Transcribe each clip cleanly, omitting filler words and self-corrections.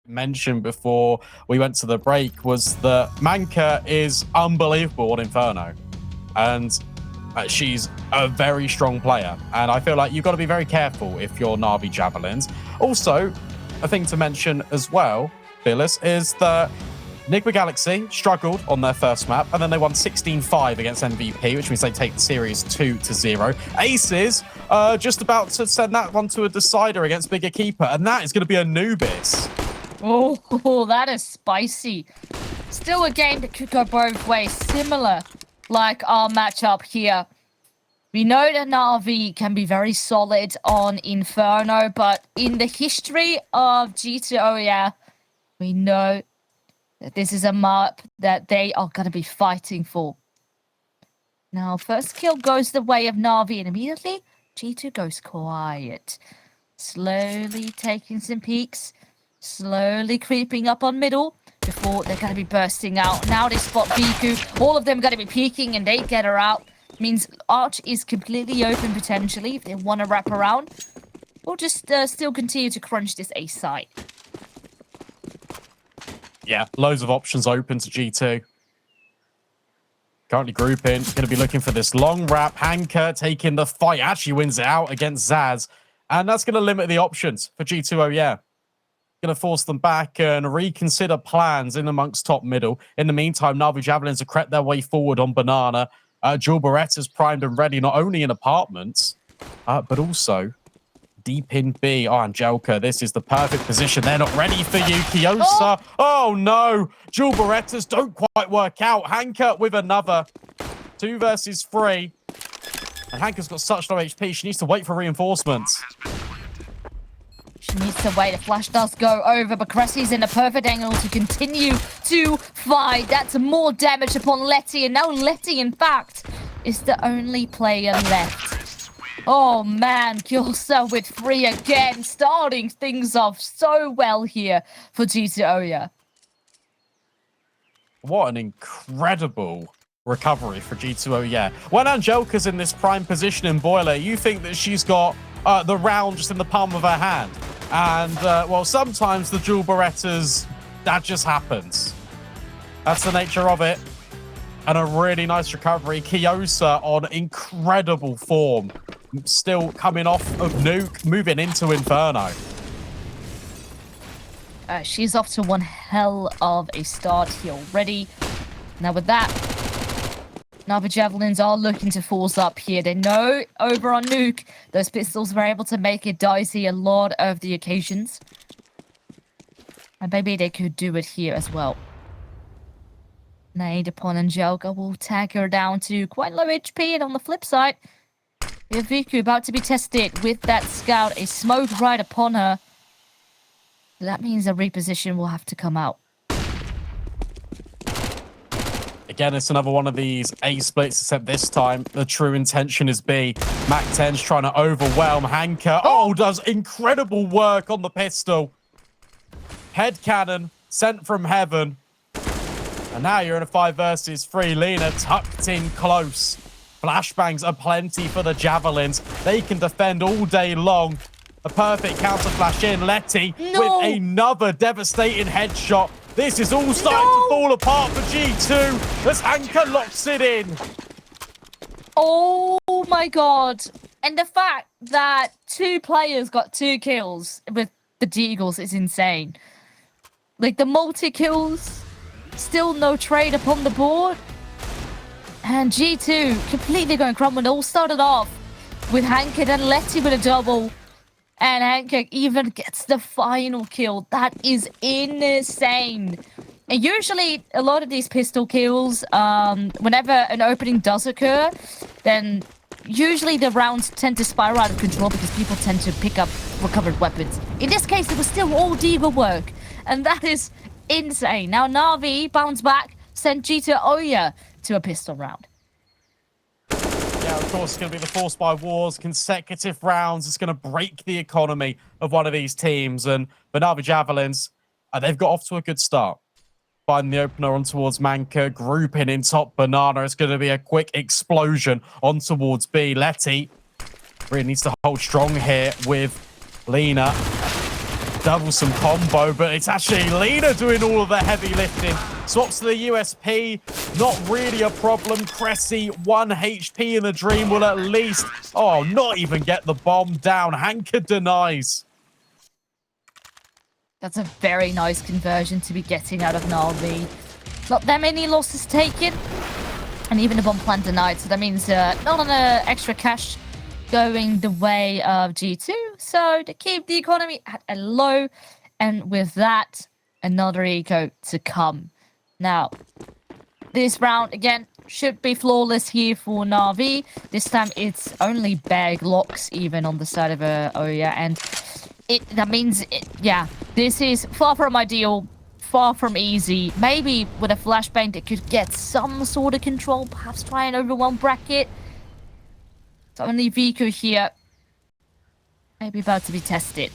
mentioned before we went to the break was that Hanka is unbelievable on Inferno. And she's a very strong player. And I feel like you've got to be very careful if you're NAVI Javelins. Also, a thing to mention as well, Phyllis, is that Enigma Galaxy struggled on their first map, and then they won 16-5 against MVP, which means they take the series 2-0. Aces just about to send that one to a decider against Bigger Keeper, and that is going to be Anubis. Oh, that is spicy. Still a game that could go both ways, similar like our matchup here. We know that NAVI can be very solid on Inferno, but in the history of G2 OYA, we know that this is a map that they are going to be fighting for. Now, first kill goes the way of NAVI, and immediately G2 goes quiet. Slowly taking some peeks, slowly creeping up on middle before they're going to be bursting out. Now they spot vicu. All of them going to be peeking, and they get her out. Means Arch is completely open potentially if they want to wrap around. Or just still continue to crunch this A site. Yeah, loads of options open to G2. Currently grouping, going to be looking for this long wrap. Hanka taking the fight, actually wins it out against zAAz. And that's going to limit the options for G2 OYA. Going to force them back and reconsider plans in amongst top middle. In the meantime, NAVI Javelins have crept their way forward on Banana. Jewel Beretta's primed and ready, not only in apartments, but also deep in B. Oh, Angelka, this is the perfect position. They're not ready for you, Kiosa. Oh, no. Jewel Beretta's don't quite work out. Hanka with another 2 versus 3. And Hanka's got such low HP, she needs to wait for reinforcements. She needs to wait. The flash does go over, but Cressy's in a perfect angle to continue to fight. That's more damage upon Letty, and now Letty, in fact, is the only player left. Oh man, Kyosa with 3 again, starting things off so well here for G2 OYA. What an incredible recovery for G2 OYA. When Angelka's in this prime position in Boiler, you think that she's got the round just in the palm of her hand. And, well, sometimes the Jewel Berettas, that just happens. That's the nature of it. And a really nice recovery. Kiosa on incredible form. Still coming off of Nuke, moving into Inferno. She's off to one hell of a start here already. Now with that, NAVI Javelins are looking to force up here. They know over on Nuke, those pistols were able to make it dicey a lot of the occasions. And maybe they could do it here as well. Nade upon Angelka will tag her down to quite low HP. And on the flip side, we have vicu about to be tested with that scout. A smoke right upon her. That means a reposition will have to come out. Again, it's another one of these A splits, except this time the true intention is B. Mac 10's trying to overwhelm Hanka. Oh, does incredible work on the pistol. Head cannon sent from heaven. And now you're in a 5 versus 3. Liina tucked in close. Flashbangs are plenty for the Javelins. They can defend all day long. A perfect counter flash in. Letty with another devastating headshot. This is all starting to fall apart for G2 as Hanka locks it in. Oh my god. And the fact that 2 players got 2 kills with the Deagles is insane. Like the multi-kills, still no trade upon the board. And G2 completely going crumble. It all started off with Hanka, then Letty with a double. And Hanka even gets the final kill. That is insane. And usually, a lot of these pistol kills, whenever an opening does occur, then usually the rounds tend to spiral out of control because people tend to pick up recovered weapons. In this case, it was still all Deagle work. And that is insane. Now, NAVI bounced back, sent G2 OYA to a pistol round. Yeah, of course, it's going to be the Force by Wars, consecutive rounds. It's going to break the economy of one of these teams. And the NAVI Javelins, they've got off to a good start. Finding the opener on towards Hanka, grouping in top Banana. It's going to be a quick explosion on towards B. Letty really needs to hold strong here with Liina. double some combo, but it's actually Liina doing all of the heavy lifting. Swaps to the USP, not really a problem. Cressy, 1 HP in the dream will at least, not even get the bomb down. Hanka denies. That's a very nice conversion to be getting out of NAVI. Not that many losses taken, and even a bomb plant denied. So that means not on extra cash going the way of G2. So to keep the economy at a low, and with that, another eco to come. Now, this round, again, should be flawless here for NAVI. This time, it's only bag locks, even on the side of OYA, and that means, this is far from ideal, far from easy. Maybe with a flashbang, they could get some sort of control, perhaps try and overwhelm bracket. It's only vicu here. Maybe about to be tested.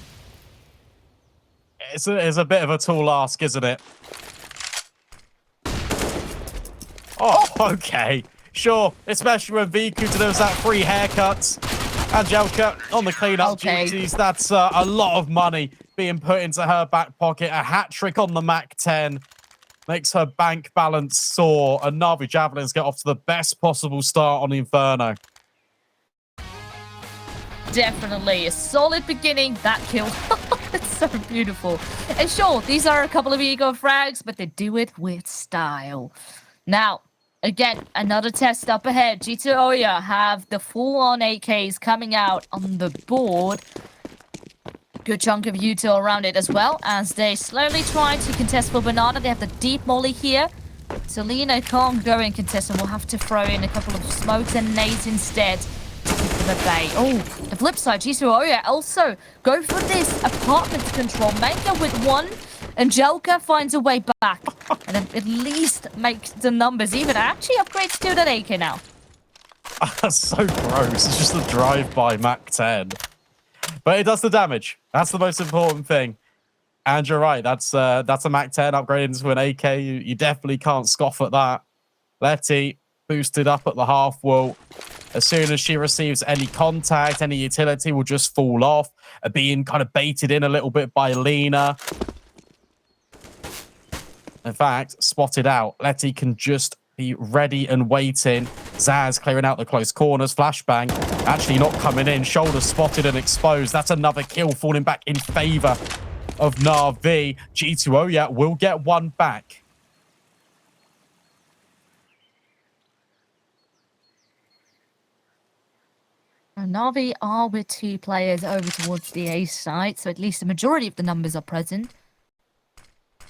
It's a bit of a tall ask, isn't it? Oh, okay. Sure. Especially when vicu delivers that free haircuts. Angelka on the cleanup duties. That's a lot of money being put into her back pocket. A hat trick on the Mac 10 makes her bank balance soar. And NAVI Javelins get off to the best possible start on Inferno. Definitely a solid beginning. That kill. It's so beautiful. And sure, these are a couple of ego frags, but they do it with style. Now, again, another test up ahead. G2 OYA have the full-on AKs coming out on the board. Good chunk of util around it as well, as they slowly try to contest for Banana. They have the deep molly here. So Liina can't go and contest, and we'll have to throw in a couple of smokes and nades instead to keep them at bay. Oh, the flip side, G2 OYA also go for this apartment control. Manka with one. Angelka finds a way back, and then at least makes the numbers even. Actually upgrades to that AK now. That's so gross. It's just a drive-by Mac 10. But it does the damage. That's the most important thing. And you're right. That's a Mac 10 upgraded into an AK. You definitely can't scoff at that. Letty boosted up at the half wall. As soon as she receives any contact, any utility will just fall off. Being kind of baited in a little bit by Liina. In fact, spotted out. Letty can just be ready and waiting. zAAz clearing out the close corners. Flashbang actually not coming in. Shoulder spotted and exposed. That's another kill falling back in favor of NAVI. G2 OYA will get one back. NAVI are with 2 players over towards the A side, so at least the majority of the numbers are present.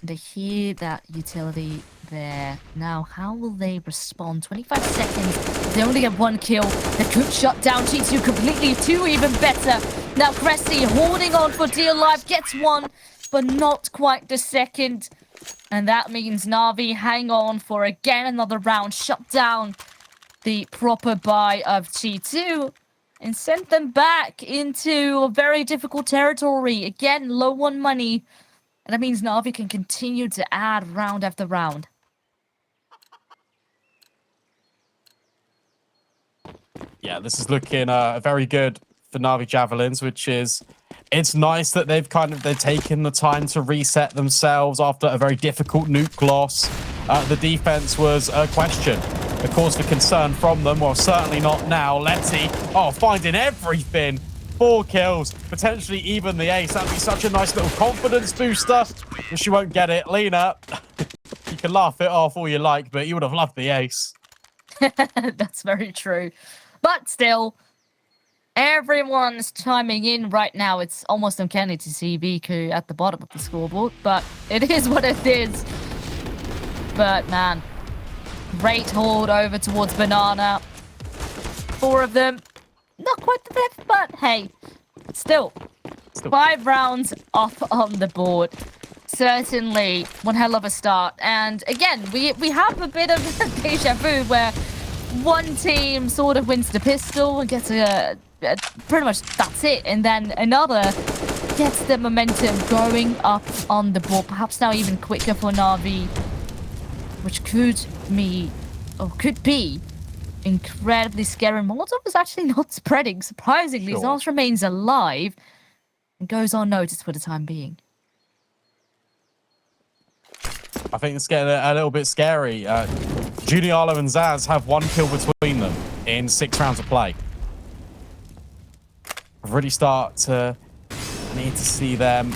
They hear that utility there. Now, how will they respond? 25 seconds. They only get 1 kill. They could shut down G2 completely. 2 even better. Now, Cressy holding on for dear life. Gets 1, but not quite the second. And that means NAVI hang on for again another round. Shut down the proper buy of G2. And send them back into a very difficult territory. Again, low on money. And that means NAVI can continue to add round after round. Yeah, this is looking very good for NAVI Javelins, which is... It's nice that they've taken the time to reset themselves after a very difficult nuke loss. The defense was a question. A cause for concern from them. Well, certainly not now. Letty, finding everything. 4 kills, potentially even the ace. That'd be such a nice little confidence booster. But she won't get it. Liina, you can laugh it off all you like, but you would have loved the ace. That's very true. But still, everyone's chiming in right now. It's almost uncanny to see vicu at the bottom of the scoreboard, but it is what it is. But man, great hold over towards Banana. 4 of them. Not quite the 5th, but hey, still 5 rounds off on the board. Certainly one hell of a start. And again, we have a bit of deja vu where one team sort of wins the pistol and gets pretty much that's it. And then another gets the momentum going up on the board. Perhaps now even quicker for NAVI, which could be incredibly scary. Molotov is actually not spreading, surprisingly. Sure. zAAz remains alive and goes unnoticed for the time being. I think it's getting a little bit scary. Junialo and zAAZ have 1 kill between them in 6 rounds of play. Really start to need to see them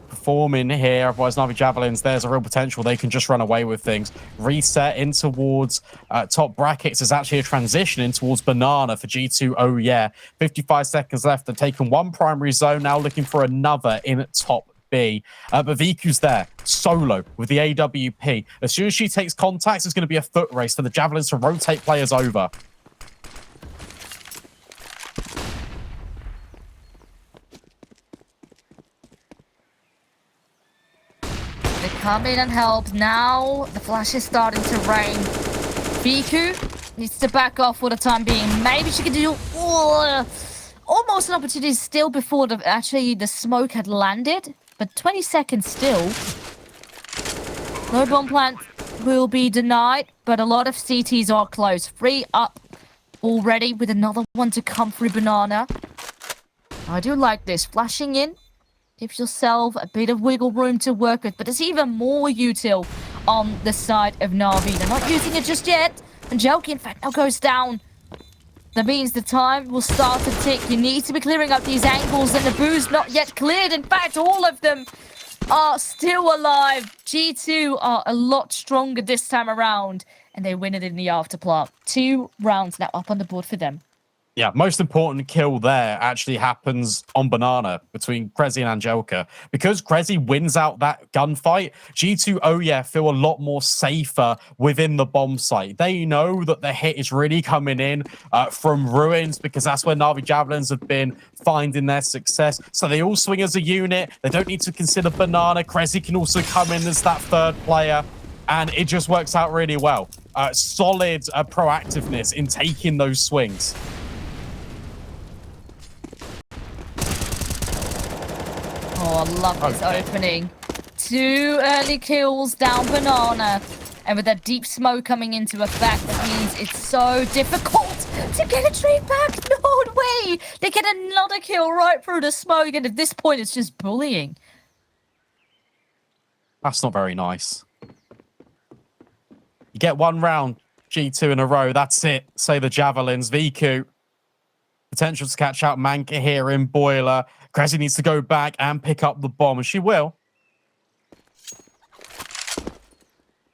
performing here. Otherwise, NAVI Javelins, there's a real potential. They can just run away with things. Reset in towards top brackets. There's actually a transition in towards Banana for G2 OYA. 55 seconds left. They've taken 1 primary zone, now looking for another in top B. But vicu's there, solo with the AWP. As soon as she takes contact, it's going to be a foot race for the Javelins to rotate players over. They come in and help. Now the flash is starting to rain. Vicu needs to back off for the time being. Maybe she can do almost an opportunity still before the smoke had landed. But 20 seconds still. No bomb plant will be denied, but a lot of CTs are close. 3 up already with another one to come through Banana. I do like this. Flashing in. Give yourself a bit of wiggle room to work with, but there's even more util on the side of NAVI. They're not using it just yet. Angelka, in fact, now goes down. That means the time will start to tick. You need to be clearing up these angles, and the boo's not yet cleared. In fact, all of them are still alive. G2 are a lot stronger this time around, and they win it in the afterplant. 2 rounds now up on the board for them. Yeah, most important kill there actually happens on Banana between Krezi and Angelka. Because Krezi wins out that gunfight, G2 OYA feel a lot more safer within the bomb site. They know that the hit is really coming in from Ruins, because that's where NAVI Javelins have been finding their success. So they all swing as a unit. They don't need to consider Banana. Krezi can also come in as that 3rd player. And it just works out really well. Solid proactiveness in taking those swings. Oh, I love this opening. 2 early kills down Banana. And with that deep smoke coming into effect, that means it's so difficult to get a trade back. No way! They get another kill right through the smoke, and at this point, it's just bullying. That's not very nice. You get 1 round, G2 in a row. That's it. Say the Javelins. vicu. Potential to catch out Hanka here in Boiler. Krezi needs to go back and pick up the bomb, and she will.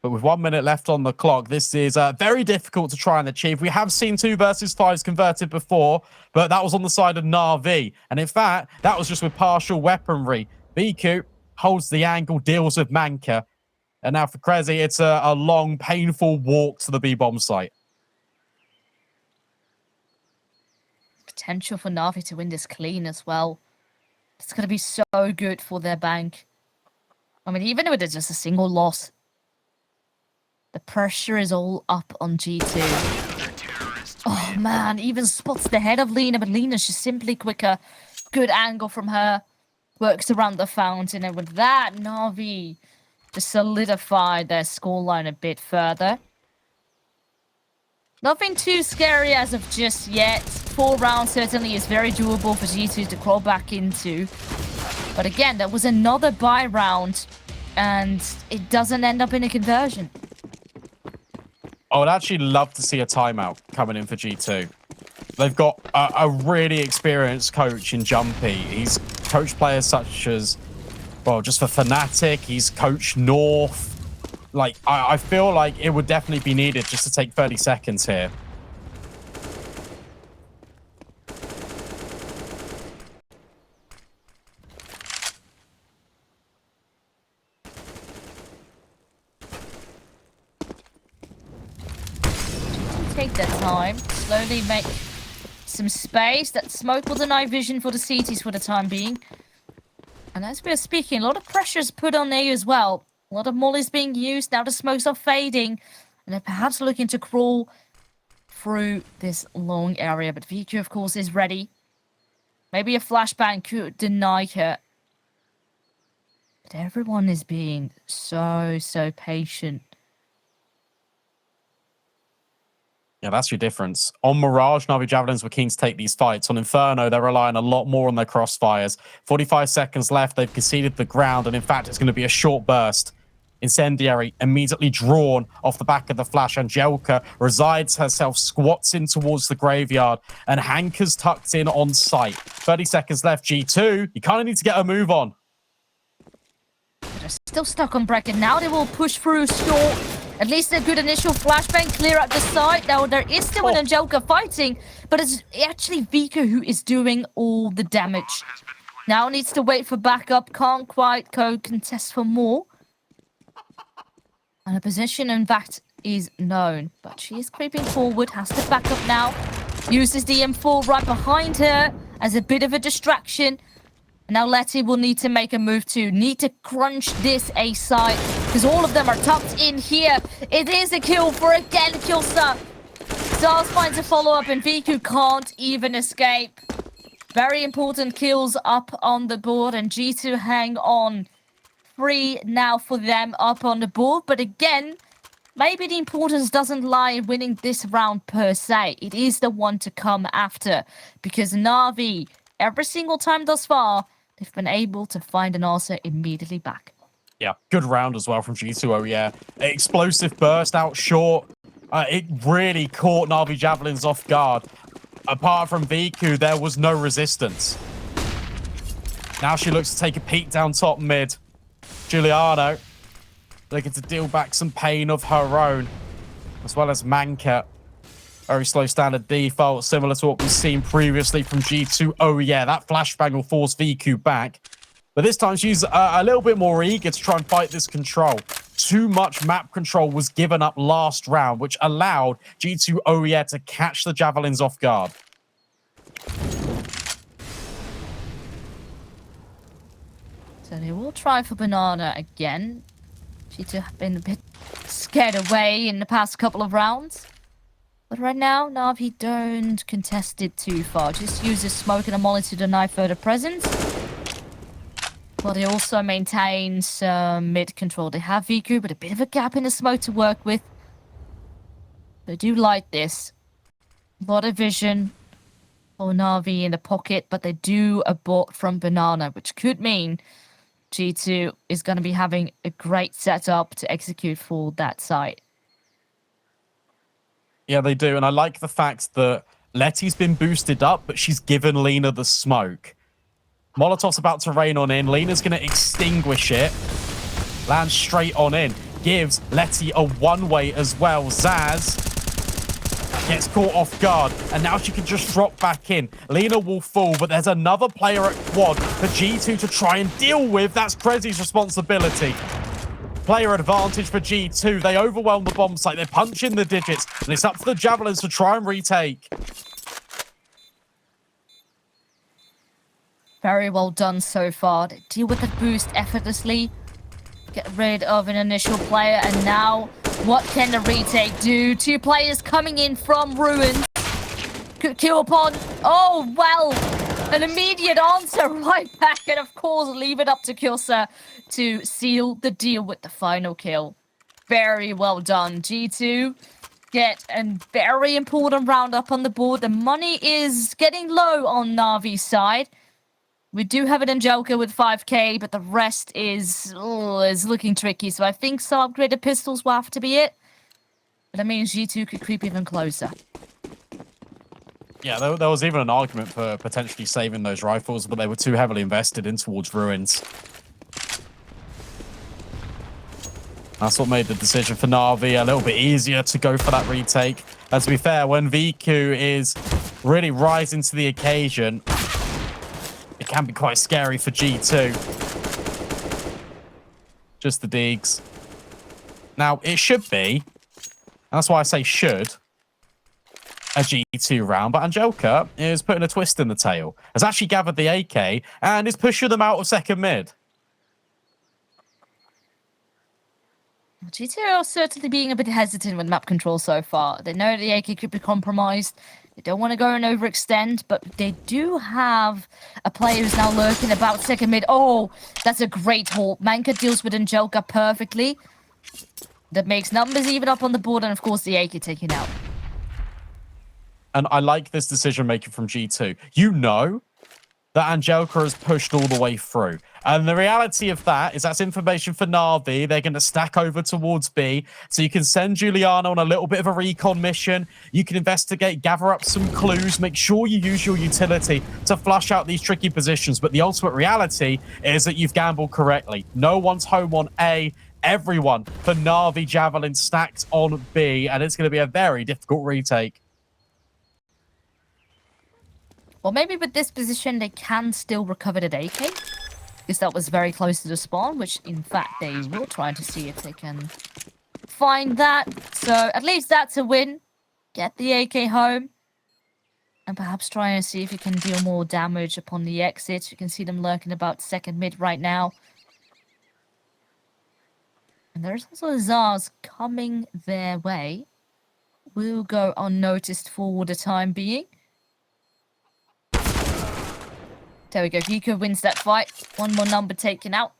But with 1 minute left on the clock, this is very difficult to try and achieve. We have seen 2 versus 5s converted before, but that was on the side of NAVI. And in fact, that was just with partial weaponry. vicu holds the angle, deals with Hanka. And now for Krezi, it's a long, painful walk to the B-bomb site. Potential for NAVI to win this clean as well. It's going to be so good for their bank. I mean, even if it's just a single loss, the pressure is all up on G2. Oh, man. Even spots the head of Liina, but Liina's just simply quicker. Good angle from her. Works around the fountain. And with that, NAVI just solidified their scoreline a bit further. Nothing too scary as of just yet. 4 rounds certainly is very doable for G2 to crawl back into. But again, that was another buy round, and it doesn't end up in a conversion. I would actually love to see a timeout coming in for G2. They've got a really experienced coach in Jumpy. He's coached players such as, well, just for Fnatic, he's coached North. Like, I feel like it would definitely be needed just to take 30 seconds here. Take their time, slowly make some space. That smoke will deny vision for the CTs for the time being. And as we are speaking, a lot of pressure is put on A as well. A lot of mollies being used. Now the smokes are fading. And they're perhaps looking to crawl through this long area. But vicu, of course, is ready. Maybe a flashbang could deny her. But everyone is being so patient. Yeah, that's your difference. On Mirage, NAVI Javelins were keen to take these fights. On Inferno, they're relying a lot more on their crossfires. 45 seconds left. They've conceded the ground. And in fact, it's going to be a short burst Incendiary immediately drawn off the back of the flash. Angelka resides herself, squats in towards the graveyard, and Hanka's tucked in on site. 30 seconds left. G2, you kind of need to get a move on. They're still stuck on bracket. Now they will push through short. At least a good initial flashbang, clear up the site. Now there is still an Angelka fighting, but it's actually vicu who is doing all the damage. Now needs to wait for backup. Can't quite contest for more. And her position, in fact, is known. But she is creeping forward, has to back up now. Uses the M4 right behind her as a bit of a distraction. Now Letty will need to make a move too. Need to crunch this A side because all of them are tucked in here. It is a kill for again zAAz. zAAz finds a follow-up and vicu can't even escape. Very important kills up on the board and G2 hang on. 3 now for them up on the board. But again, maybe the importance doesn't lie in winning this round per se. It is the one to come after because NAVI, every single time thus far, they've been able to find an answer immediately back. Yeah, good round as well from G2 OYA. Explosive burst out short. It really caught NAVI Javelins off guard. Apart from vicu, there was no resistance. Now she looks to take a peek down top mid. Giuliano looking to deal back some pain of her own, as well as Manka. Very slow standard default, similar to what we've seen previously from G2. Oh yeah, that flashbang will force vicu back. But this time she's a little bit more eager to try and fight this control. Too much map control was given up last round, which allowed G2 OYA to catch the Javelins off guard. So they will try for Banana again. G2 have been a bit scared away in the past couple of rounds. But right now, NAVI don't contest it too far. Just uses smoke and a molly to deny further presence. But they also maintain some mid control. They have vicu, but a bit of a gap in the smoke to work with. They do like this. A lot of vision for NAVI in the pocket, but they do abort from Banana, which could mean G2 is going to be having a great setup to execute for that site. Yeah, they do. And I like the fact that Letty's been boosted up, but she's given Liina the smoke. Molotov's about to rain on in. Lina's going to extinguish it. Lands straight on in. Gives Letty a one-way as well. zAAz gets caught off guard. And now she can just drop back in. Liina will fall, but there's another player at quad for G2 to try and deal with. That's Crazy's responsibility. Player advantage for G2. They overwhelm the bomb site. They punch in the digits. And it's up to the Javelins to try and retake. Very well done so far. They deal with the boost effortlessly. Get rid of an initial player. And now, what can the retake do? 2 players coming in from Ruins. Could kill upon... Oh, well... An immediate answer right back. And of course, leave it up to zAAz to seal the deal with the final kill. Very well done. G2 get a very important round up on the board. The money is getting low on Navi's side. We do have an Angelka with 5k, but the rest is looking tricky. So I think some upgraded pistols will have to be it. But that means G2 could creep even closer. Yeah, there was even an argument for potentially saving those rifles, but they were too heavily invested in towards Ruins. That's what made the decision for NAVI a little bit easier to go for that retake. And to be fair, when vicu is really rising to the occasion, it can be quite scary for G2. Just the digs. Now, it should be, and that's why I say should, a G2 round, but Angelka is putting a twist in the tail. Has actually gathered the AK and is pushing them out of second mid. G2 are certainly being a bit hesitant with map control so far. They know the AK could be compromised. They don't want to go and overextend, but they do have a player who's now lurking about second mid. Oh, that's a great haul. Manka deals with Angelka perfectly. That makes numbers even up on the board, and of course the AK taken out. And I like this decision making from G2. You know that Angelka has pushed all the way through. And the reality of that is that's information for NAVI. They're going to stack over towards B. So you can send Juliana on a little bit of a recon mission. You can investigate, gather up some clues, make sure you use your utility to flush out these tricky positions. But the ultimate reality is that you've gambled correctly. No one's home on A. Everyone for NAVI Javelins stacked on B. And it's going to be a very difficult retake. Well, maybe with this position, they can still recover the AK. Because that was very close to the spawn, which, in fact, they will try to see if they can find that. So, at least that's a win. Get the AK home. And perhaps try and see if you can deal more damage upon the exit. You can see them lurking about second mid right now. And there's also zAAz coming their way. Will go unnoticed for the time being. There we go. vicu wins that fight. One more number taken out.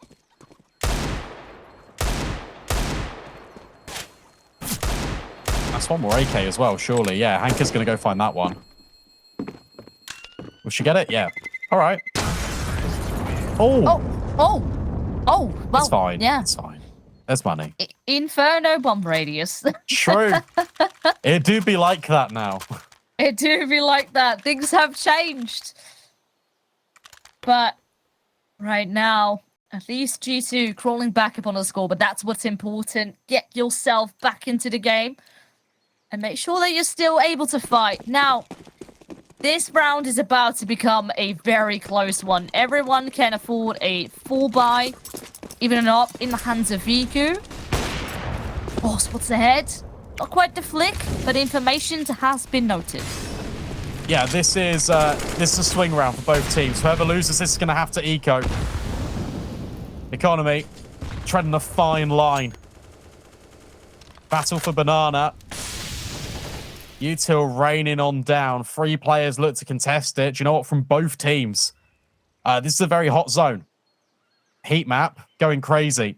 That's one more AK as well, surely. Yeah, Hanka's going to go find that one. Will she get it? Yeah. All right. Oh. Oh. Well, it's fine. Yeah. It's fine. There's money. Inferno bomb radius. True. It do be like that now. It do be like that. Things have changed. But right now, at least G2 crawling back up on the score, but that's what's important. Get yourself back into the game and make sure that you're still able to fight. Now, this round is about to become a very close one. Everyone can afford a full buy, even up in the hands of vicu. Oh, spots ahead. Not quite the flick, but information has been noted. Yeah, this is a swing round for both teams. Whoever loses this is going to have to eco. Economy treading a fine line. Battle for banana. Util raining on down. 3 players look to contest it. Do you know what? From both teams. This is a very hot zone. Heat map going crazy.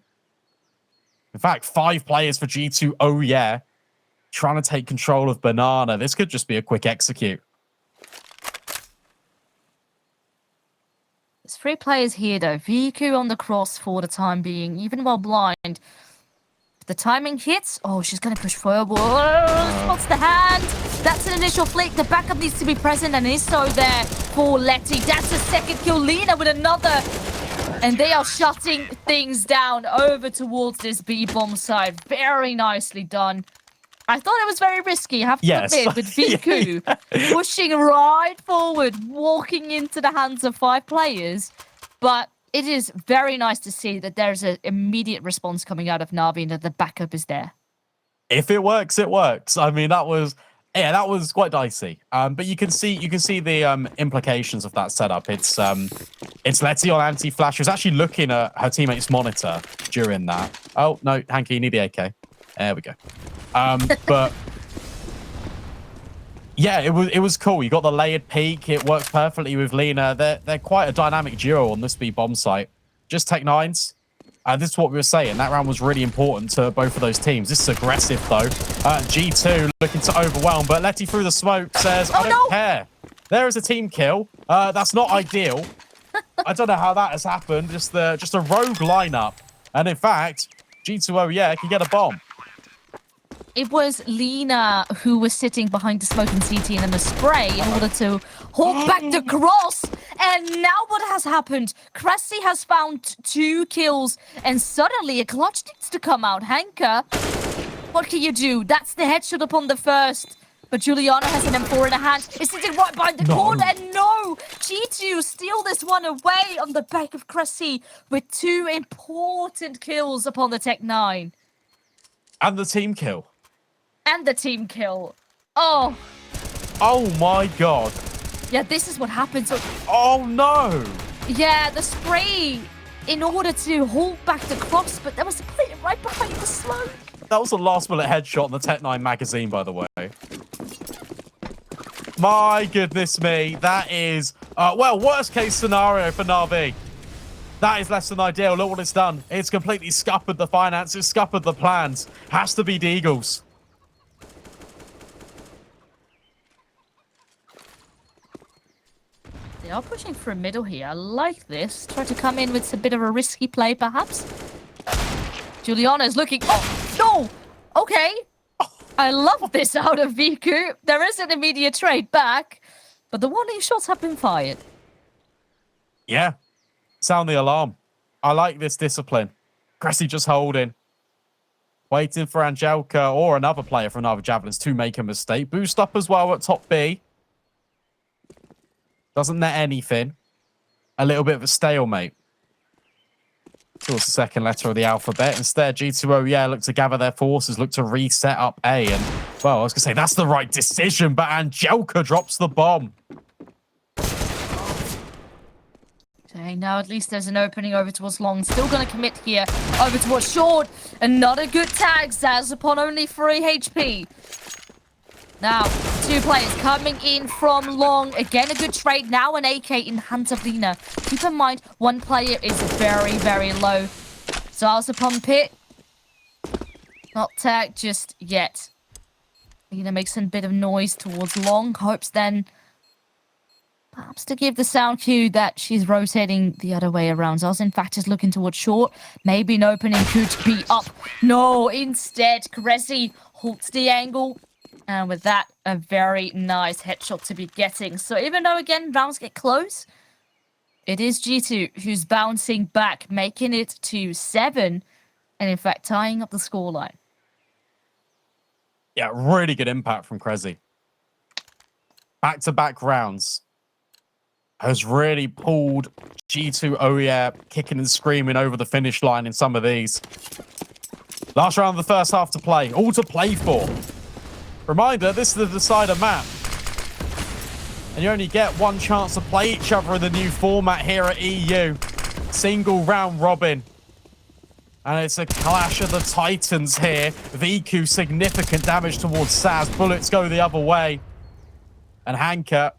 In fact, 5 players for G2. Oh, yeah. Trying to take control of banana. This could just be a quick execute. There's 3 players here, though. vicu on the cross for the time being, even while blind. If the timing hits, oh, she's going to push forward. Spots the hand. That's an initial flick. The backup needs to be present and is so there for Letty. That's a second kill. Liina with another. And they are shutting things down over towards this B-bomb side. Very nicely done. I thought it was very risky, I have to admit, with vicu pushing right forward, walking into the hands of 5 players. But it is very nice to see that there's an immediate response coming out of NAVI and that the backup is there. If it works, it works. I mean, that was quite dicey. But you can see the implications of that setup. It's Letty on anti-flash. She was actually looking at her teammate's monitor during that. Oh no, Hanka, you need the AK. There we go. But yeah, it was cool. You got the layered peek. It works perfectly with Liina. They're quite a dynamic duo on this B bomb site. Just tech 9s. This is what we were saying. That round was really important to both of those teams. This is aggressive though. G2 looking to overwhelm, but Letty through the smoke says, "I don't care." There is a team kill. That's not ideal. I don't know how that has happened. Just a rogue lineup, and in fact, G2 OYA can get a bomb. It was Liina who was sitting behind the smoking CT and then the spray in order to hold back the cross. And now what has happened? Cressy has found 2 kills and suddenly a clutch needs to come out. Hanka, what can you do? That's the headshot upon the first. But Juliana has an M4 in her hand. Is sitting right behind the corner. And no! G2 steal this one away on the back of Cressy with 2 important kills upon the Tech 9. And the team kill. And the team kill. Oh. Oh my god. Yeah, this is what happens. Oh no. Yeah, the spray in order to hold back the cross, but there was a player right behind the smoke. That was the last bullet headshot on the Tech 9 magazine, by the way. My goodness me. That is, well, worst case scenario for NAVI. That is less than ideal. Look what it's done. It's completely scuppered the finances, scuppered the plans. Has to be the Eagles. They are pushing through middle here. I like this. Try to come in with a bit of a risky play, perhaps. Juliana is looking... Oh, no! Okay. I love this out of vicu. There is an immediate trade back, but the warning shots have been fired. Yeah. Sound the alarm. I like this discipline. Cressy just holding. Waiting for Angelka or another player from NAVI Javelins to make a mistake. Boost up as well at top B. Doesn't net anything. A little bit of a stalemate. Towards the second letter of the alphabet. Instead, G2OEA look to gather their forces, look to reset up A. And, well, I was going to say, that's the right decision, but Angelka drops the bomb. Okay, now at least there's an opening over towards long. Still going to commit here over towards short. And not a good tag. zAAZ upon only 3 HP. Now, 2 players coming in from long. Again, a good trade. Now an AK in hands of Liina. Keep in mind, 1 player is very, very low. zAAZ upon pit. Not tagged just yet. Liina makes a bit of noise towards long. Hopes then... perhaps to give the sound cue that she's rotating the other way around. zAAZ, in fact, is looking towards short. Maybe an opening could be up. No, instead, Cressy halts the angle. And with that, a very nice headshot to be getting. So even though, again, rounds get close, it is G2 who's bouncing back, making it to 7. And in fact, tying up the scoreline. Yeah, really good impact from Cressy. Back-to-back rounds. Has really pulled G2 OYA kicking and screaming over the finish line in some of these. Last round of the first half to play. All to play for. Reminder, this is the decider map. And you only get 1 chance to play each other in the new format here at EU. Single round robin. And it's a clash of the titans here. vicu, significant damage towards zAAZ. Bullets go the other way. And Hanka...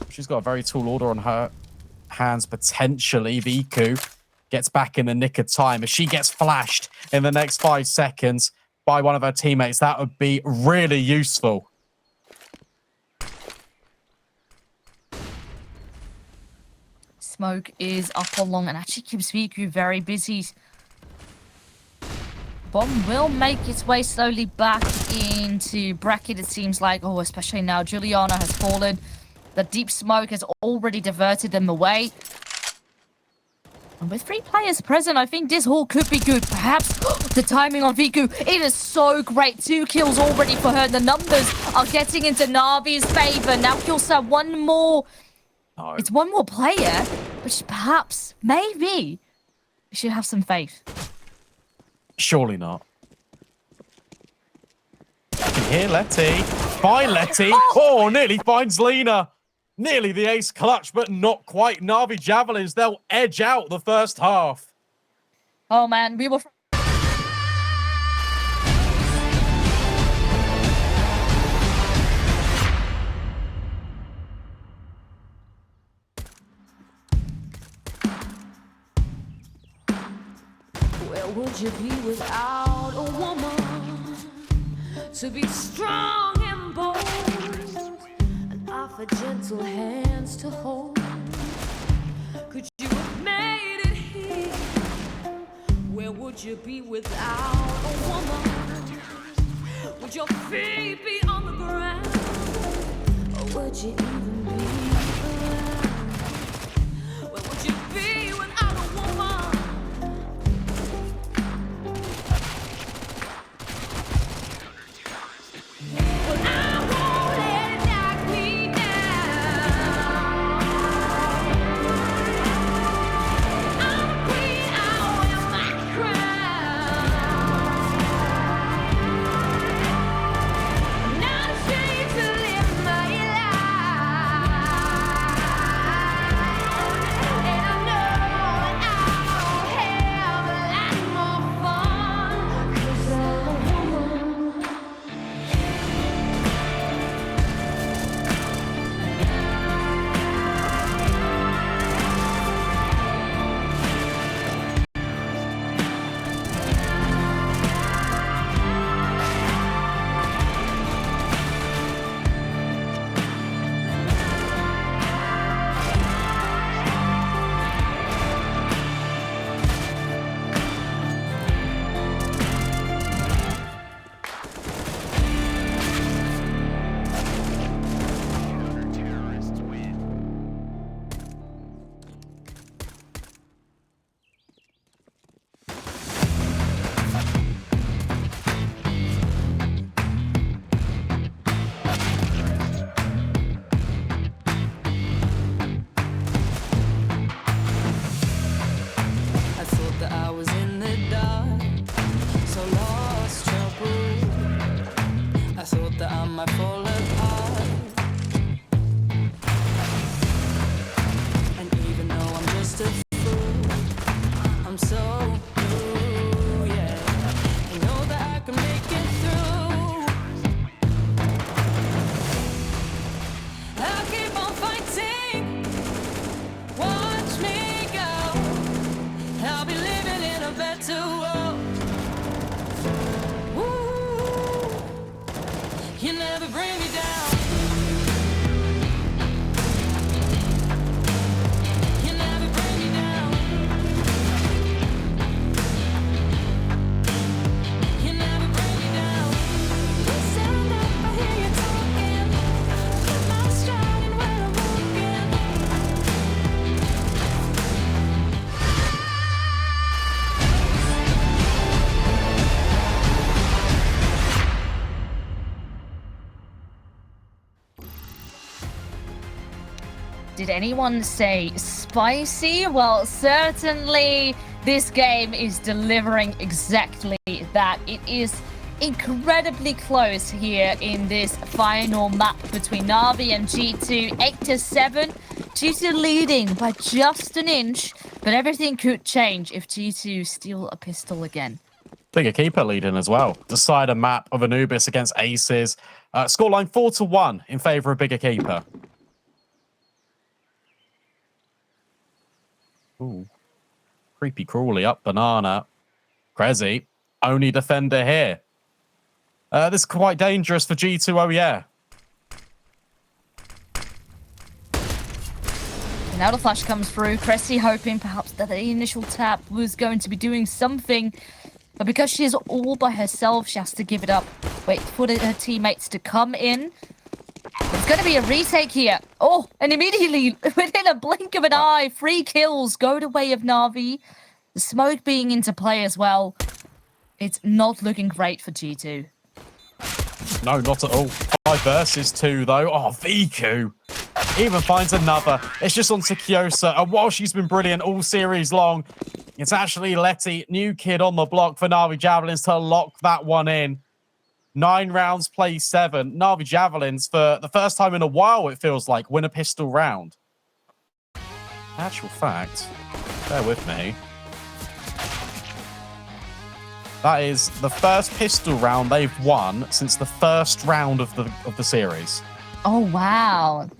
she's got a very tall order on her hands, potentially. vicu gets back in the nick of time. If she gets flashed in the next 5 seconds by one of her teammates, that would be really useful. Smoke is up on long and actually keeps vicu very busy. Bomb will make its way slowly back into bracket, it seems like. Oh, especially now Juliana has fallen. The deep smoke has already diverted them away. And with 3 players present, I think this haul could be good. Perhaps the timing on vicu, it is so great. 2 kills already for her. The numbers are getting into Navi's favor. Now Killstar 1 more. No. It's 1 more player, which perhaps, maybe, we should have some faith. Surely not. I can hear Letty. Find Letty. Oh, nearly finds Liina. Nearly the ace clutch, but not quite. NAVI Javelins, they'll edge out the first half. Oh, man, we were... Where would you be without a woman to be strong and bold? For gentle hands to hold. Could you have made it here? Where would you be without a woman? Would your feet be on the ground? Or would you even be around? Where would you be without a woman? Well, I won't let it knock me down. I'm a queen, I wear my crown. I'm not ashamed to live my life. to ooh, you never bring me down. You never bring me down. You never bring me down. You stand up, I hear you talking. Put my stride in where I'm walking. Did anyone say spicy? Well, certainly this game is delivering exactly that. It is incredibly close here in this final map between NAVI and G2. 8-7. G2 leading by just an inch, but everything could change if G2 steal a pistol again. Bigger keeper leading as well. Decider map of Anubis against Aces. Scoreline 4-1 in favor of bigger keeper. Ooh. Creepy crawly up banana. Crazy. Only defender here. This is quite dangerous for G2 OYA. And now the flash comes through. Cressy hoping perhaps that the initial tap was going to be doing something. But because she is all by herself, she has to give it up. Wait for her teammates to come in. It's going to be a retake here. Oh, and immediately, within a blink of an eye, 3 kills go the way of NAVI. The smoke being into play as well. It's not looking great for G2. No, not at all. 5 versus 2, though. Oh, vicu even finds another. It's just on Kyosa. And while she's been brilliant all series long, it's actually Letty, new kid on the block for NAVI Javelins to lock that one in. 9 rounds, play 7. NAVI Javelins, for the first time in a while, it feels like, win a pistol round. Actual fact, bear with me. That is the first pistol round they've won since the first round of the series. Oh, wow.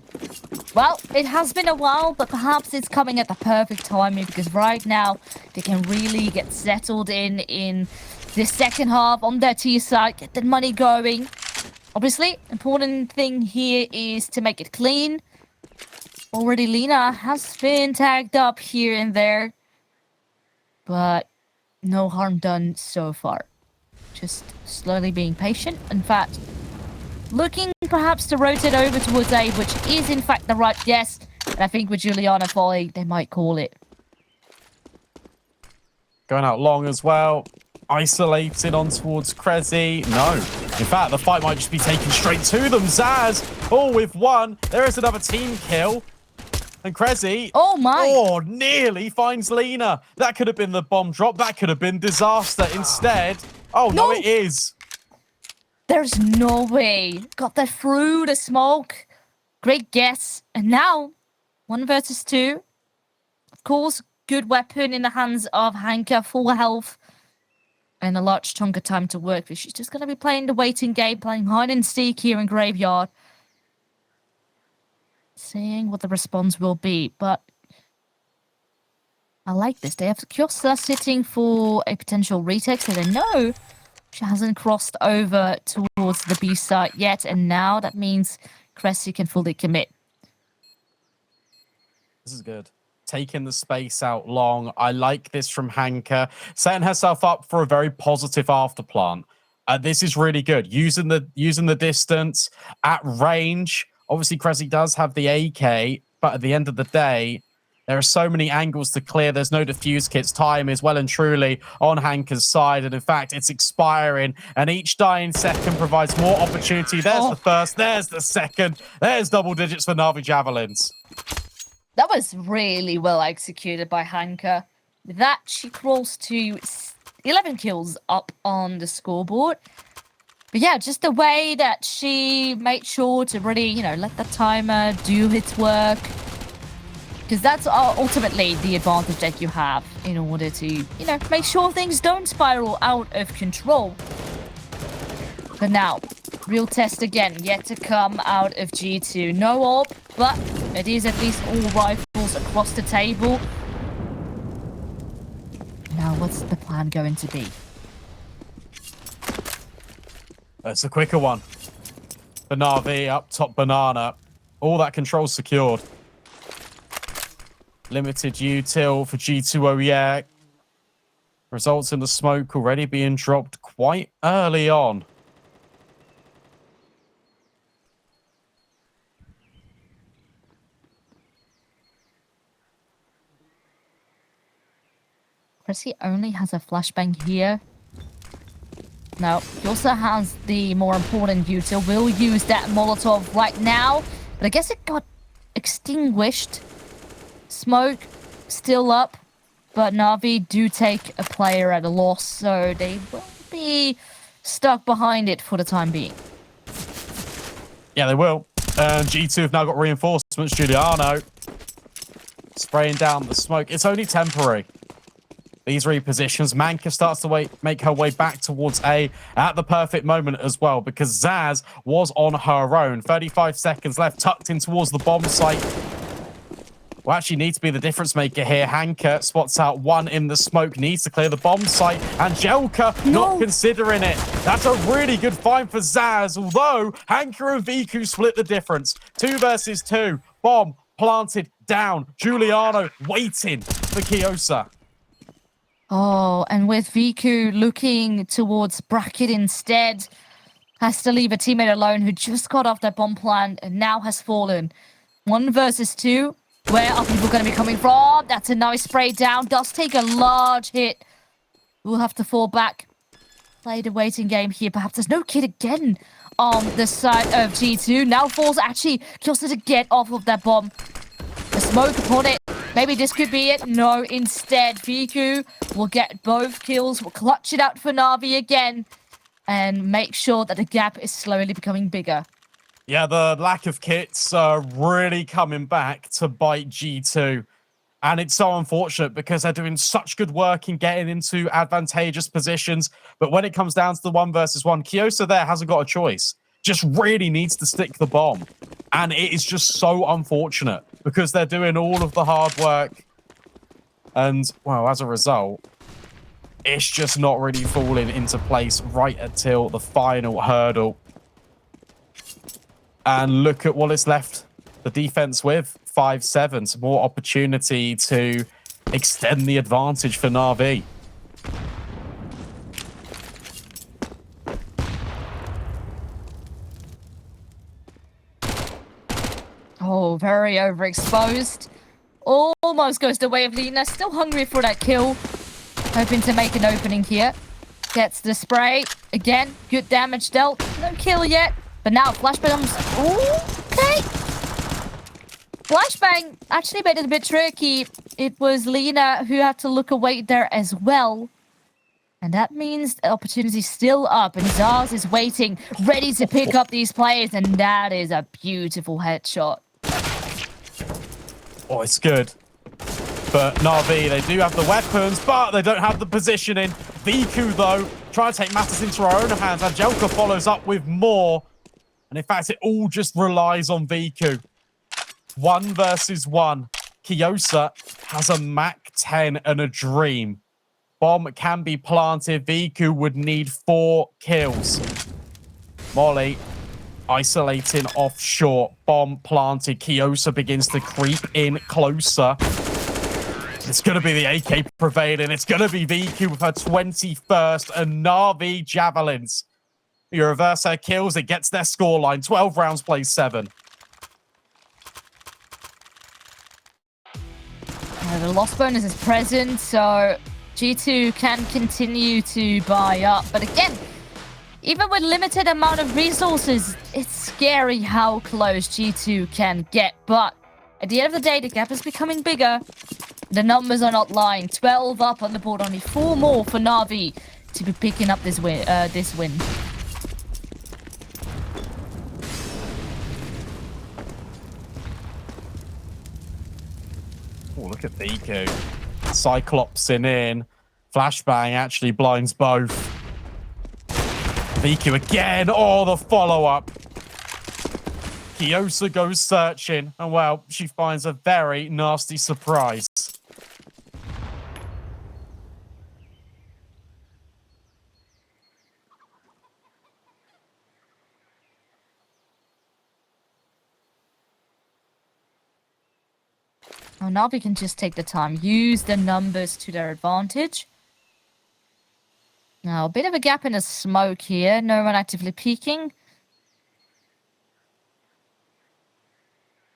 Well, it has been a while, but perhaps it's coming at the perfect timing because right now they can really get settled in the second half on their T side, get the money going. Obviously, important thing here is to make it clean. Already Liina has been tagged up here and there, but no harm done so far. Just slowly being patient. In fact, looking perhaps to rotate over towards A, which is in fact the right guess. And I think with Juliana falling, they might call it. Going out long as well. Isolated on towards Crezzy. No. In fact, the fight might just be taken straight to them. zAAz, all with 1. There is another team kill. And Crezzy, oh my! Oh, nearly finds Liina. That could have been the bomb drop. That could have been disaster. Instead, oh no, it is. There's no way. Got that through the smoke. Great guess. And now, 1 versus 2. Of course, good weapon in the hands of Hanka, full health. And a large chunk of time to work with. She's just going to be playing the waiting game, playing hide and seek here in Graveyard. Seeing what the response will be, but I like this. They have Kyosa sitting for a potential retake, so they know she hasn't crossed over towards the B site yet, and now that means Cressy can fully commit. This is good. Taking the space out long. I like this from Hanka. Setting herself up for a very positive afterplant. This is really good. Using the distance at range. Obviously, Cressy does have the AK, but at the end of the day, there are so many angles to clear. There's no defuse kits. Time is well and truly on Hanka's side. And in fact, it's expiring. And each dying second provides more opportunity. There's the first. There's the second. There's double digits for NAVI Javelins. That was really well executed by Hanka. With that, she crawls to 11 kills up on the scoreboard. But yeah, just the way that she made sure to really, let the timer do its work. Because that's ultimately the advantage that you have in order to, make sure things don't spiral out of control. But now, real test again, yet to come out of G2. No AWP, but it is at least all rifles across the table. Now, what's the plan going to be? It's a quicker one. For NAVI, up top banana. All that control secured. Limited util for G2OYA. Results in the smoke already being dropped quite early on. Pressy only has a flashbang here. No, he also has the more important util. We'll use that Molotov right now. But I guess it got extinguished. Smoke still up. But Navi do take a player at a loss. So they will be stuck behind it for the time being. Yeah, they will. G2 have now got reinforcements. Giuliano spraying down the smoke. It's only temporary. These repositions. Hanka starts to make her way back towards A at the perfect moment as well, because zAAz was on her own. 35 seconds left, tucked in towards the bomb site. Will actually need to be the difference maker here. Hanka spots out one in the smoke, needs to clear the bomb site. Angelka not considering it. That's a really good find for zAAz, although Hanka and vicu split the difference. 2 versus 2. Bomb planted down. Giuliano waiting for Kiosa. Oh, and with vicu looking towards bracket instead, has to leave a teammate alone who just got off that bomb plant and now has fallen. 1 versus 2. Where are people going to be coming from? That's a nice spray down. Does take a large hit. We'll have to fall back. Play the waiting game here. Perhaps there's no kid again on the side of G2. Now falls actually Kiosa to get off of that bomb. The smoke upon it. Maybe this could be it. No, instead, vicu will get both kills. We'll clutch it out for NAVI again and make sure that the gap is slowly becoming bigger. Yeah, the lack of kits are really coming back to bite G2. And it's so unfortunate because they're doing such good work in getting into advantageous positions. But when it comes down to the 1 versus 1, Kiosa there hasn't got a choice. Just really needs to stick the bomb. And it is just so unfortunate because they're doing all of the hard work. And, well, as a result, it's just not really falling into place right until the final hurdle. And look at what it's left the defense with. 5-7. Some more opportunity to extend the advantage for NAVI. Oh, very overexposed. Almost goes the way of Liina. Still hungry for that kill. Hoping to make an opening here. Gets the spray. Again, good damage dealt. No kill yet. But now flashbangs. Okay. Flashbang actually made it a bit tricky. It was Liina who had to look away there as well. And that means the opportunity's still up. And zAAz is waiting, ready to pick up these players. And that is a beautiful headshot. Oh, it's good. But NAVI, they do have the weapons, but they don't have the positioning. vicu, though, trying to take matters into her own hands. Angelka follows up with more. And in fact, it all just relies on vicu. 1 versus 1. Kiosa has a Mac 10 and a dream. Bomb can be planted. vicu would need 4 kills. Molly isolating offshore. Bomb planted. Kiosa begins to creep in closer. It's going to be the AK prevailing. It's going to be vicu with her 21st and NAVI Javelins. You reverse her kills. It gets their scoreline. 12 rounds, plays 7. The loss bonus is present, so G2 can continue to buy up. But again, even with limited amount of resources, it's scary how close G2 can get. But at the end of the day, the gap is becoming bigger. The numbers are not lying. 12 up on the board, only 4 more for NAVI to be picking up this win. Oh, look at vicu. Cyclopsing in. Flashbang actually blinds both. vicu again. Oh, the follow-up. Kiosa goes searching. And, well, she finds a very nasty surprise. Oh, NAVI can just take the time. Use the numbers to their advantage. Now, a bit of a gap in the smoke here. No one actively peeking.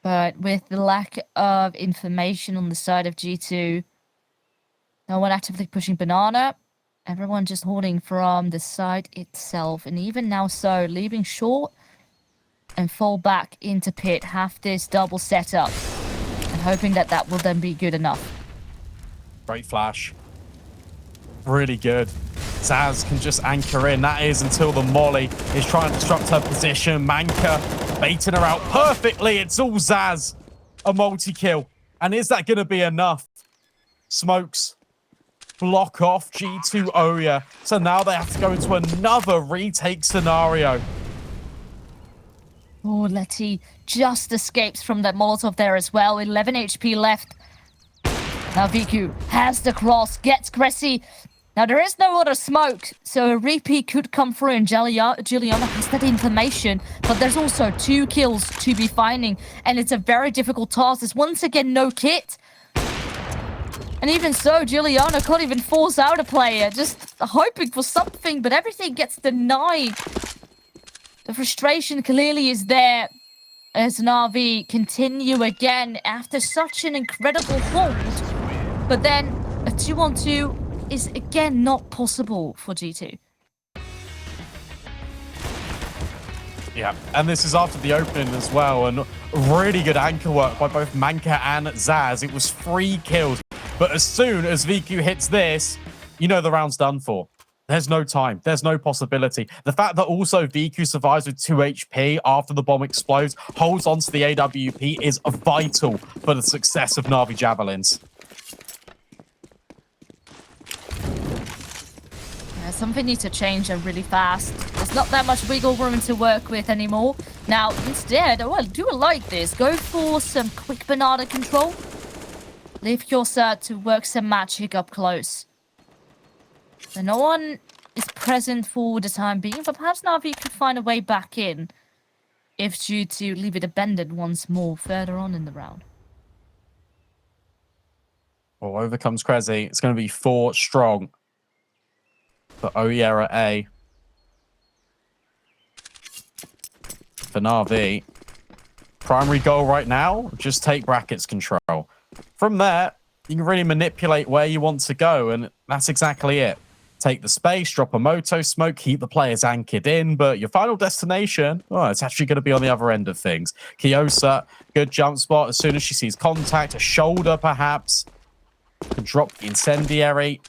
But with the lack of information on the side of G2, no one actively pushing banana. Everyone just holding from the side itself. And even now so, leaving short and fall back into pit. Have this double setup. And hoping that that will then be good enough. Great flash. Really good. zAAZ can just anchor in. That is until the molly is trying to disrupt her position. Hanka baiting her out perfectly. It's all zAAZ. A multi-kill. And is that going to be enough? Smokes block off G2 OYA. So now they have to go into another retake scenario. Oh, Letty just escapes from that Molotov there as well. 11 HP left. Now vicu has the cross, gets Cressy. Now there is no other smoke, so a repeat could come through, and Juliana has that information. But there's also 2 kills to be finding, and it's a very difficult task. There's once again no kit. And even so, Juliana can't even force out a player, just hoping for something, but everything gets denied. The frustration clearly is there as NAVI continue again after such an incredible hold. But then a 2-on-2 is again not possible for G2. Yeah, and this is after the opening as well, and really good anchor work by both Hanka and zAAZ. It was 3 kills, but as soon as vicu hits this, you know the round's done for. There's no time. There's no possibility. The fact that also vicu survives with 2 HP after the bomb explodes, holds onto the AWP, is vital for the success of NAVI Javelins. Something needs to change really fast. There's not that much wiggle room to work with anymore. Now, instead, oh, I do like this. Go for some quick banana control. Leave your cert to work some magic up close. So no one is present for the time being, but perhaps NAVI could find a way back in if due to leave it abandoned once more further on in the round. Oh, over comes Cressy. It's going to be 4 strong for OYA at A. For NAVI, primary goal right now, just take brackets control. From there, you can really manipulate where you want to go, and that's exactly it. Take the space, drop a moto smoke, keep the players anchored in, but your final destination, oh, it's actually going to be on the other end of things. Kiosa, good jump spot. As soon as she sees contact, a shoulder perhaps, can drop the incendiary.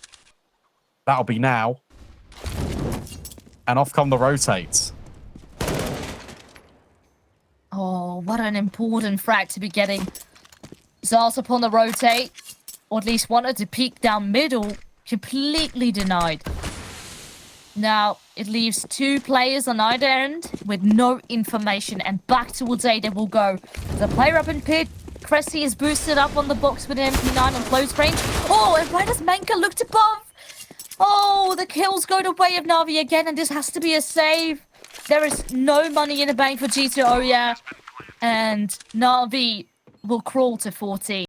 That'll be now. And off come the rotates. Oh, what an important frag to be getting. zAAZ upon the rotate, or at least wanted to peek down middle, completely denied. Now, it leaves 2 players on either end with no information, and back towards A they will go. The player up in pit, Cressy is boosted up on the box with an MP9 on close range. Oh, and right as Hanka looked above. Oh, the kills go the way of NAVI again, and this has to be a save. There is no money in the bank for G2 OYA, and NAVI will crawl to 14.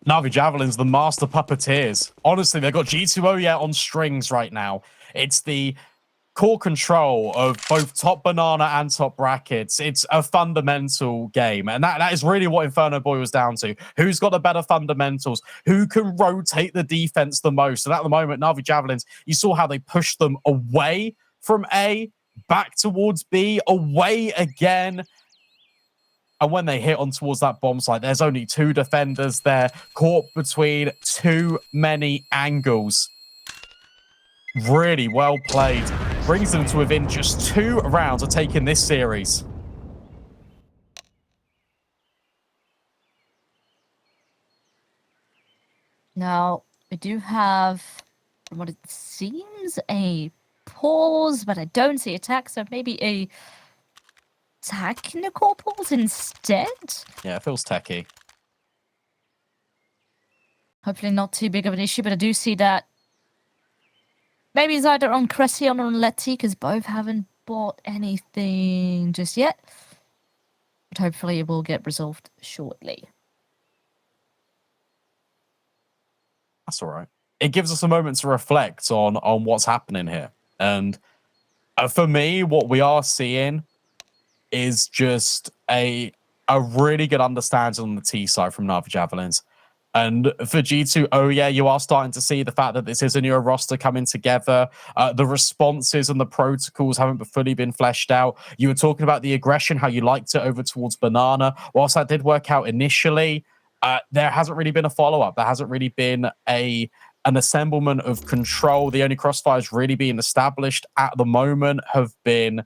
NAVI Javelins, the master puppeteers. Honestly, they've got G2 OYA on strings right now. It's the core control of both top banana and top brackets. It's a fundamental game, and that is really what Inferno boils down to. Who's got the better fundamentals? Who can rotate the defense the most? And at the moment, NAVI Javelins, you saw how they pushed them away from A, back towards B, away again. And when they hit on towards that bomb site, there's only 2 defenders there, caught between too many angles. Really well played. Brings them to within just 2 rounds of taking this series. Now, we do have what it seems a pause, but I don't see attack, so maybe a technical pause instead? Yeah, it feels techie. Hopefully not too big of an issue, but I do see that maybe it's either on Cressy or on Letty, because both haven't bought anything just yet. But hopefully it will get resolved shortly. That's all right. It gives us a moment to reflect on what's happening here. And for me, what we are seeing is just a really good understanding on the T side from NAVI Javelins. And for G2, oh yeah, you are starting to see the fact that this is a newer roster coming together. The responses and the protocols haven't fully been fleshed out. You were talking about the aggression, how you liked it over towards Banana. Whilst that did work out initially, there hasn't really been a follow-up. There hasn't really been an assemblement of control. The only crossfires really being established at the moment have been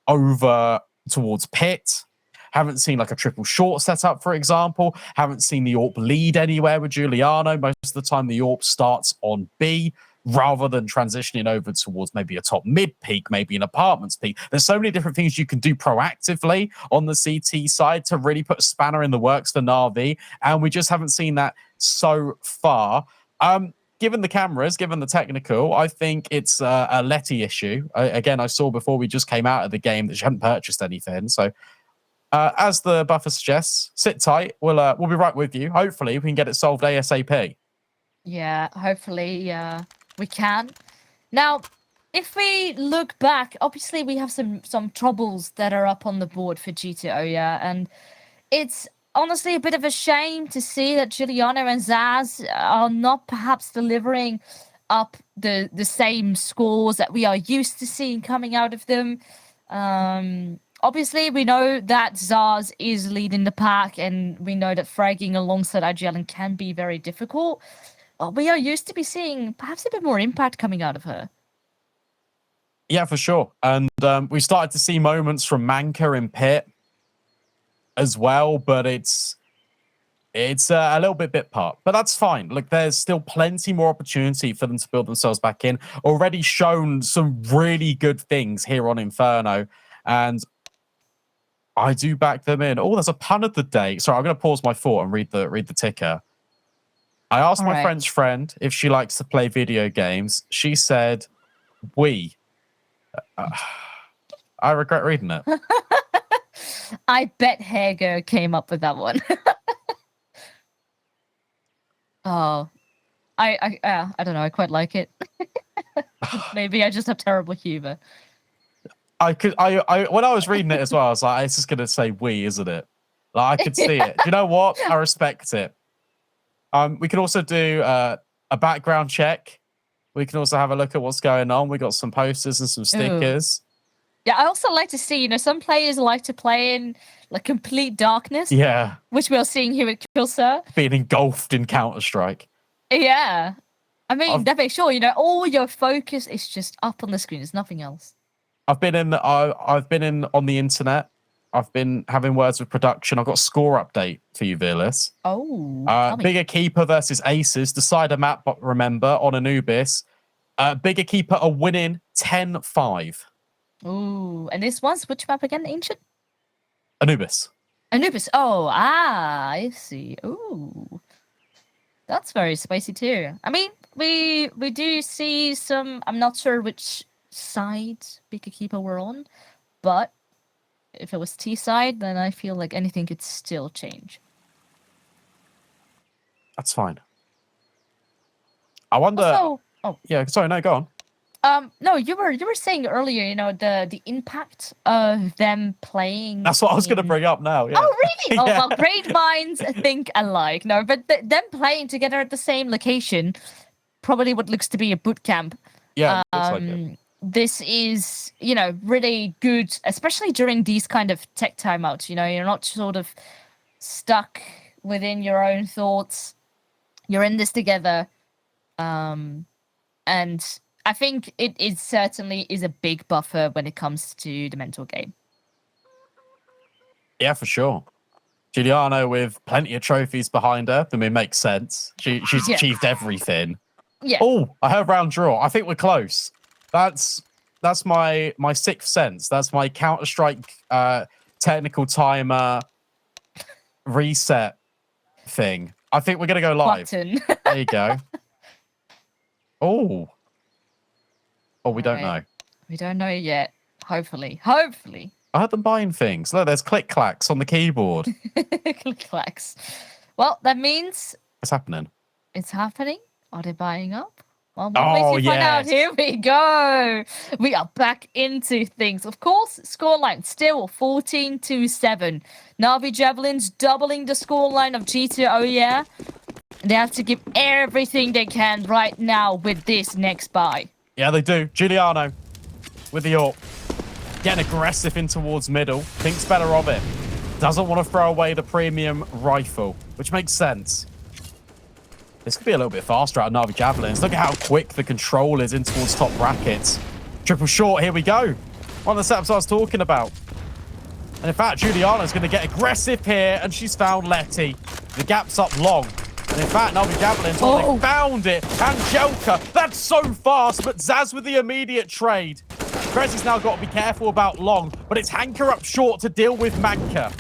over towards Pit. Haven't seen like a triple short setup, for example. Haven't seen the AWP lead anywhere with Giuliano. Most of the time, the AWP starts on B rather than transitioning over towards maybe a top mid peak, maybe an apartments peak. There's so many different things you can do proactively on the CT side to really put a spanner in the works for Na'Vi, and we just haven't seen that so far. Given the cameras, given the technical, I think it's a Letty issue. Again, I saw before we just came out of the game that she hadn't purchased anything, so as the buffer suggests, sit tight. We'll be right with you. Hopefully, we can get it solved ASAP. Yeah, hopefully we can. Now, if we look back, obviously we have some troubles that are up on the board for G2 OYA, and it's honestly a bit of a shame to see that Giuliano and zAAz are not perhaps delivering up the same scores that we are used to seeing coming out of them. Obviously, we know that zAAz is leading the pack, and we know that fragging alongside Angelka can be very difficult. We are used to be seeing perhaps a bit more impact coming out of her. Yeah, for sure. And we started to see moments from Hanka in Pit as well, but it's a little bit part. But that's fine. Look, there's still plenty more opportunity for them to build themselves back in. Already shown some really good things here on Inferno, and I do back them in. Oh, there's a pun of the day. Sorry, I'm going to pause my thought and read the ticker. I asked my French friend if she likes to play video games. She said, "Oui." I regret reading it. I bet Hager came up with that one. Oh, I don't know. I quite like it. Maybe I just have terrible humor. When I was reading it as well, I was like, it's just gonna say "we," isn't it? Like, I could see it. Do you know what? I respect it. We can also do a background check. We can also have a look at what's going on. We got some posters and some stickers. Ooh. Yeah, I also like to see, some players like to play in like complete darkness. Yeah. Which we're seeing here at Killsir. Being engulfed in Counter-Strike. Yeah. I mean, definitely sure, all your focus is just up on the screen. There's nothing else. I've been in on the internet. I've been having words with production. I've got a score update for you, Veerless. Oh. Bigger Keeper versus Aces. Decider map, remember, on Anubis. Bigger Keeper are winning 10-5. Ooh. And this one's which map again, Ancient? Anubis. Anubis. Oh, I see. Ooh. That's very spicy too. I mean, we do see some, I'm not sure which side Bigger Keeper we're on, but if it was T side, then I feel like anything could still change. That's fine. I wonder. Also, yeah. Sorry. No. Go on. No, you were saying earlier, the impact of them playing. That's what I was going to bring up now. Yeah. Oh, really? Oh, yeah. well, great minds think alike. No, but them playing together at the same location, probably what looks to be a boot camp. Yeah. Looks like it. This is, really good, especially during these kind of tech timeouts. You're not sort of stuck within your own thoughts. You're in this together. And I think it certainly is a big buffer when it comes to the mental game. Yeah, for sure. Giuliano with plenty of trophies behind her. I mean, it makes sense. She's achieved everything. Yeah. Oh, I heard round draw. I think we're close. That's my sixth sense. That's my Counter-Strike technical timer reset thing. I think we're gonna go live. Button. There you go. Oh, we don't know. We don't know yet. Hopefully. I heard them buying things. Look, there's click clacks on the keyboard. Click clacks. Well, that means What's happening? it's happening. Are they buying up? Well, Oh, find out. yes. Here we go. We are back into things. Of course, scoreline still 14-7. NAVI Javelins doubling the scoreline of G2 OYA. They have to give everything they can right now with this next buy. Yeah, they do. Giuliano with the AWP. Getting aggressive in towards middle. Thinks better of it. Doesn't want to throw away the premium rifle, which makes sense. This could be a little bit faster out of NAVI Javelins. Look at how quick the control is in towards top brackets. Triple short, here we go. One of the setups I was talking about. And in fact, Giuliano's going to get aggressive here, and she's found Letty. The gap's up long. And in fact, NAVI Javelins, they found it. Angelka, that's so fast, but zAAZ with the immediate trade. Crazy's now got to be careful about long, but it's Hanka up short to deal with Manka.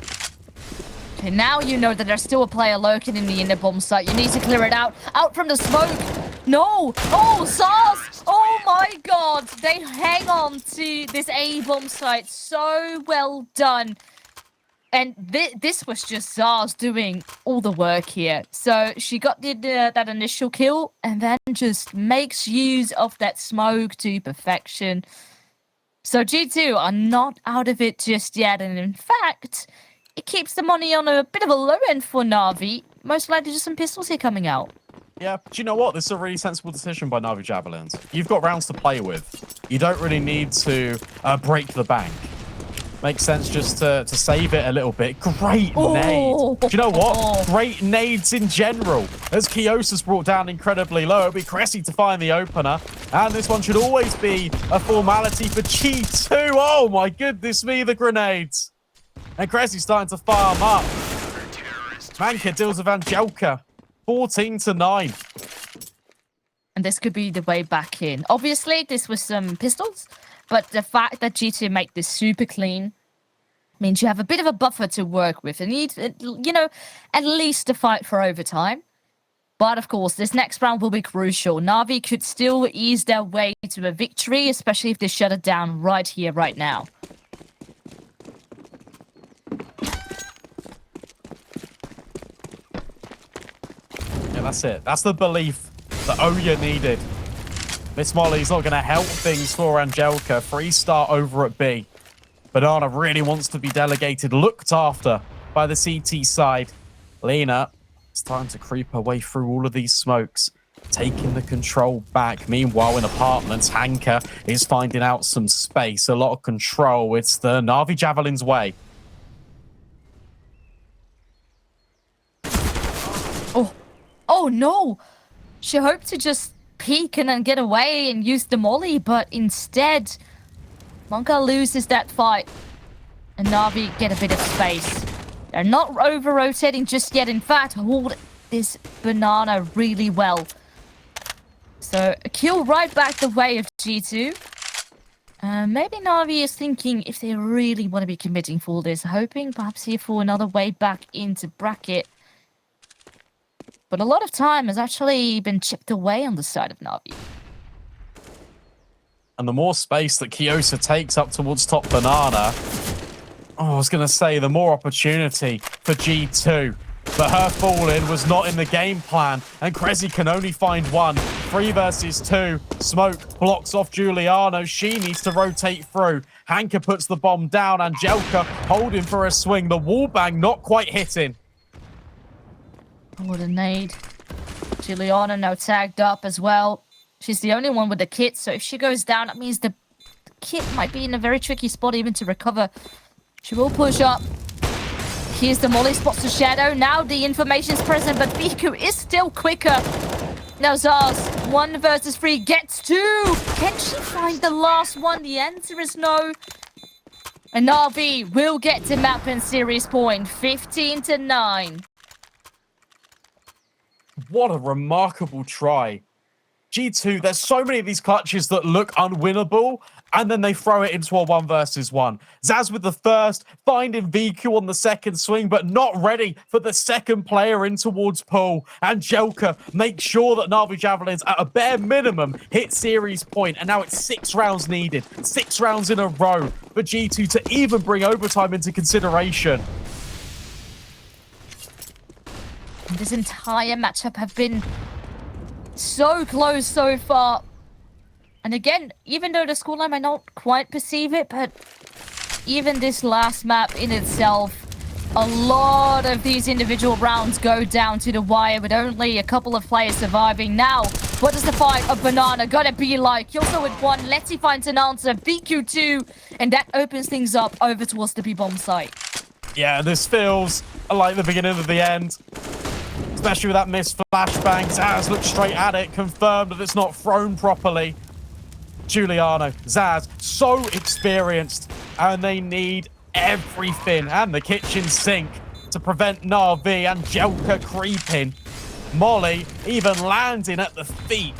Okay, now you know that there's still a player lurking in the inner bomb site. You need to clear it out. Out from the smoke. No. Oh, zAAZ. Oh, my God. They hang on to this A bomb site. So well done. And this was just zAAZ doing all the work here. So she got that initial kill and then just makes use of that smoke to perfection. So G2 are not out of it just yet. And in fact, it keeps the money on a bit of a low end for NAVI. Most likely just some pistols here coming out. Yeah, do you know what? This is a really sensible decision by NAVI Javelins. You've got rounds to play with. You don't really need to break the bank. Makes sense just to save it a little bit. Great nade. Do you know what? Great nades in general. As Kiosa's brought down incredibly low, it'll be Cressy to find the opener. And this one should always be a formality for G2. Oh my goodness me, the grenades. And Cressy's starting to farm up. Manka deals with Angelka. 14-9. And this could be the way back in. Obviously, this was some pistols. But the fact that G2 make this super clean means you have a bit of a buffer to work with. And you need, you know, at least to fight for overtime. But of course, this next round will be crucial. NAVI could still ease their way to a victory, especially if they shut it down right here, right now. Yeah, that's it. That's the belief that OYA needed. Miss Molly's not going to help things for Angelka. Free start over at B. Banana really wants to be delegated, looked after by the CT side. Liina, it's time to creep her way through all of these smokes, taking the control back. Meanwhile, in apartments, Hanka is finding out some space, a lot of control. It's the NAVI Javelins way. Oh no! She hoped to just peek and then get away and use the molly, but instead, Hanka loses that fight. And NAVI get a bit of space. They're not over-rotating just yet. In fact, hold this banana really well. So, a kill right back the way of G2. Maybe NAVI is thinking if they really want to be committing for this, hoping perhaps here for another way back into bracket. But a lot of time has actually been chipped away on the side of NAVI. And the more space that Kiosa takes up towards top banana, I was going to say the more opportunity for G2. But her fall-in was not in the game plan, and Cressy can only find one. 3 versus 2. Smoke blocks off Giuliano. She needs to rotate through. Hanka puts the bomb down. Angelka holding for a swing. The wall bang not quite hitting. What a nade. Giuliano now tagged up as well. She's the only one with the kit, so if she goes down, that means the kit might be in a very tricky spot even to recover. She will push up. Here's the molly, spots the shadow. Now the information's present, but vicu is still quicker. Now zAAZ, 1 versus 3, gets 2. Can she find the last one? The answer is no. And NAVI will get to map and series point, 15-9. What a remarkable try. G2, there's so many of these clutches that look unwinnable, and then they throw it into a 1 versus 1. zAAZ with the first, finding vicu on the second swing, but not ready for the second player in towards pool. Angelka makes sure that NAVI Javelins, at a bare minimum, hit series point, and now it's 6 rounds needed. 6 rounds in a row for G2 to even bring overtime into consideration. This entire matchup have been So close so far. And again, even though the scoreline might not quite perceive it, but even this last map in itself, a lot of these individual rounds go down to the wire with only a couple of players surviving. Now, what does the fight of Banana gonna be like? Yulso with 1, Letty finds an answer, vicu 2, and that opens things up over towards the B-bomb site. Yeah, this feels like the beginning of the end. Especially with that missed flashbang. zAAz looks straight at it, confirmed that it's not thrown properly. Giuliano, zAAz, so experienced, and they need everything and the kitchen sink to prevent NAVI and Angelka creeping. Molly even landing at the feet,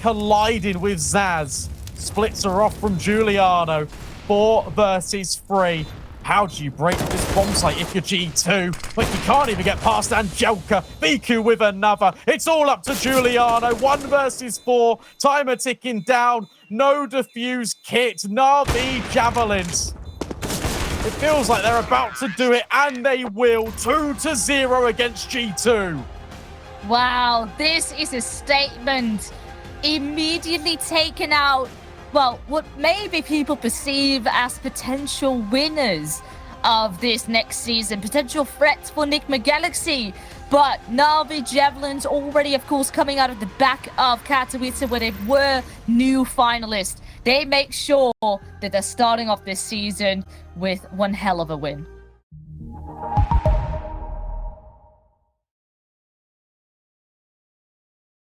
colliding with zAAz. Splits her off from Giuliano. 4 versus 3. How do you break this bomb site if you're G2? Like, you can't even get past Angelka. vicu with another. It's all up to Giuliano. 1 versus 4. Timer ticking down. No defuse kit. NAVI Javelins. It feels like they're about to do it, and they will. 2-0 against G2. Wow, this is a statement. Immediately taken out, well, what maybe people perceive as potential winners of this next season, potential threats for Enigma Galaxy. But NAVI Javelins already, of course, coming out of the back of Katowice, where they were new finalists. They make sure that they're starting off this season with one hell of a win.